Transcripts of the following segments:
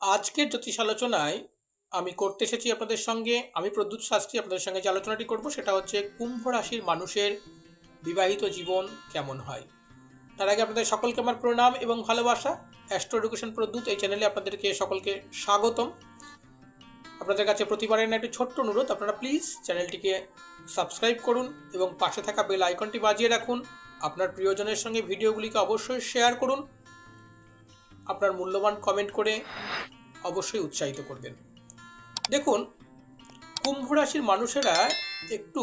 আজকের জ্যোতিষ আলোচনায় আমি করতে এসেছি আপনাদের সঙ্গে। আমি প্রদ্যুৎ শাস্ত্রী আপনাদের সঙ্গে যে আলোচনাটি করব সেটা হচ্ছে কুম্ভ রাশির মানুষের বিবাহিত জীবন কেমন হয়। তার আগে আপনাদের সকলকে আমার প্রণাম এবং ভালোবাসা। অ্যাস্ট্রো এডুকেশন প্রদ্যুৎ এই চ্যানেলে আপনাদেরকে সকলকে স্বাগতম। আপনাদের কাছে প্রতিবারের না একটি ছোট্ট অনুরোধ, আপনারা প্লিজ চ্যানেলটিকে সাবস্ক্রাইব করুন এবং পাশে থাকা বেল আইকনটি বাজিয়ে রাখুন। আপনার প্রিয়জনের সঙ্গে ভিডিওগুলিকে অবশ্যই শেয়ার করুন। আপনার মূল্যবান কমেন্ট করে অবশ্যই উৎসাহিত করবেন। দেখুন, কুম্ভ রাশির মানুষেরা একটু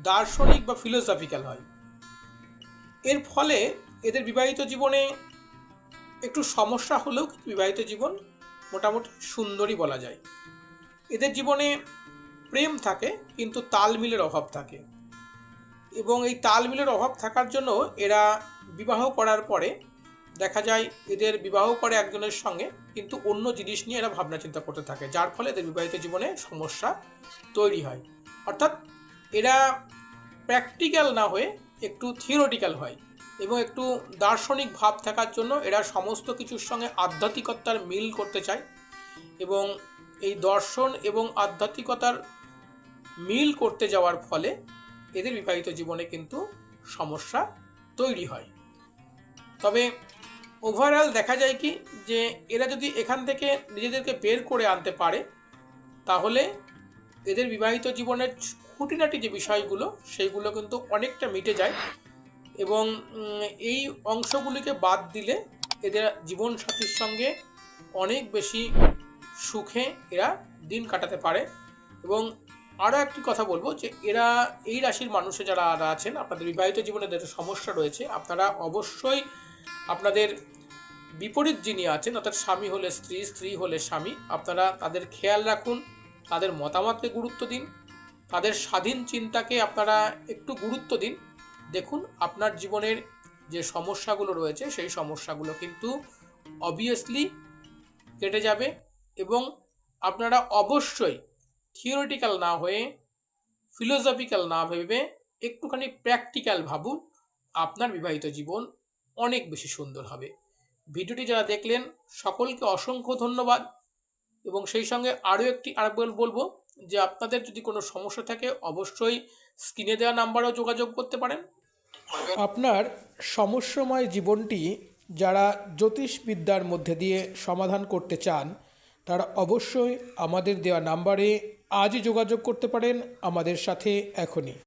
দার্শনিক বা ফিলোসফিক্যাল হয়। এর ফলে এদের বিবাহিত জীবনে একটু সমস্যা হলেও বিবাহিত জীবন মোটামুটি সুন্দরই বলা যায়। এদের জীবনে প্রেম থাকে কিন্তু তালমিলের অভাব থাকে, এবং এই তালমিলের অভাব থাকার জন্য এরা বিবাহ করার পরে দেখা যায় এদের বিবাহ করে একজনের সঙ্গে কিন্তু অন্য জিনিস নিয়ে এরা ভাবনা চিন্তা করতে থাকে, যার ফলে এদের বিবাহিত জীবনে সমস্যা তৈরি হয়। অর্থাৎ এরা প্র্যাকটিক্যাল না হয়ে একটু থিওরিটিক্যাল হয়, এবং একটু দার্শনিক ভাব থাকার জন্য এরা সমস্ত কিছুর সঙ্গে আধ্যাত্মিকতার মিল করতে চায়, এবং এই দর্শন এবং আধ্যাত্মিকতার মিল করতে যাওয়ার ফলে এদের বিবাহিত জীবনে কিন্তু সমস্যা তৈরি হয়। তবে ওভারঅল দেখা যায় কি, যে এরা যদি এখান থেকে নিজেদেরকে বের করে আনতে পারে তাহলে এদের বিবাহিত জীবনের খুঁটিনাটি যে বিষয়গুলো সেইগুলো কিন্তু অনেকটা মিটে যায়, এবং এই অংশগুলিকে বাদ দিলে এদের জীবনসাথীর সঙ্গে অনেক বেশি সুখে এরা দিন কাটাতে পারে। এবং আরও একটি কথা বলবো, যে এরা এই রাশির মানুষে যারা আছেন, আপনাদের বিবাহিত জীবনে যাদের সমস্যা রয়েছে, আপনারা অবশ্যই আপনাদের বিপরীত যিনি আছেন, অর্থাৎ স্বামী হলে স্ত্রী, স্ত্রী হলে স্বামী, আপনারা তাদের খেয়াল রাখুন, তাদের মতামতকে গুরুত্ব দিন, তাদের স্বাধীন চিন্তাকে আপনারা একটু গুরুত্ব দিন। দেখুন, আপনার জীবনের যে সমস্যাগুলো রয়েছে সেই সমস্যাগুলো কিন্তু অবভিয়াসলি কেটে যাবে, এবং আপনারা অবশ্যই থিওরিটিক্যাল না হয়ে ফিলোসফিক্যাল না ভেবে একটুখানি প্র্যাকটিক্যাল ভাবুন, আপনার বিবাহিত জীবন অনেক বেশি সুন্দর হবে। ভিডিওটি যারা দেখলেন সকলকে অসংখ্য ধন্যবাদ, এবং সেই সঙ্গে আরেকবার বলবো যে আপনাদের যদি কোনো সমস্যা থাকে অবশ্যই স্ক্রিনে দেওয়া নাম্বারেও যোগাযোগ করতে পারেন। আপনার সমস্যাময় জীবনটি যারা জ্যোতিষবিদ্যার মধ্যে দিয়ে সমাধান করতে চান তারা অবশ্যই আমাদের দেওয়া নাম্বারে আজই যোগাযোগ করতে পারেন আমাদের সাথে এখনই।